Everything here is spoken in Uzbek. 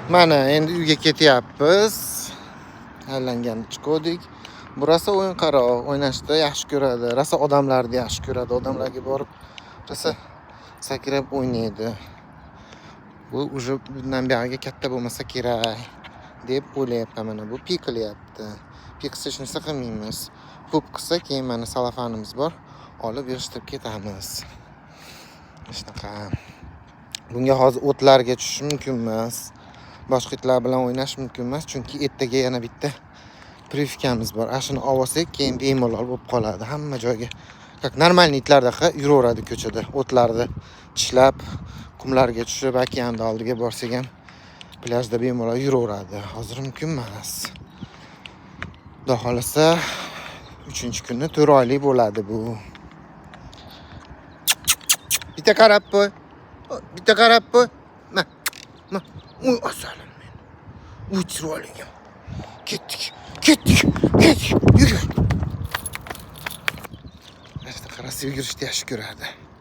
Mana endi uyga ketyapmiz. Aylanganni chiqdik. Burasi o'yin-qaro, o'ynashni yaxshi ko'radi. Rosa odamlarni yaxshi ko'radi. Odamlarga borib rosa sakrab o'ynaydi. Bu уже bundan buyog'iga katta bo'lmasa kerak deb o'ylayapman. Mana bu piqilyapti. Piqsa hech narsa qilmaymiz. Ko'p qilsa keyin mana salafanimiz bor. Olib yig'ishtirib ketamiz. Shunaqa. Bunga hozir o'tlarga tushish mumkin emas. Boshqa itlar bilan o'ynash mumkin emas, chunki ertaga yana bitta privkamiz bor. Ashuni olsak, keyin bemalol bo'lib qoladi. Hamma joyga как нормальный itlardaqa yuraveradi ko'chada. O'tlarni tishlab, qumlarga tushib, okeanning oldiga borsak ham plyajda bemalol yuraveradi. Hozir mumkin emas. Xudo xolasa 3-kunni 4 oylik bo'ladi bu. Bitta qarab qo'y. Bitta qarab qo'y. Ma. Uy, asalim men. Uy, chiroyligim. Ketdik. Yugur. Qarasa yugurishni yaxshi ko'radi.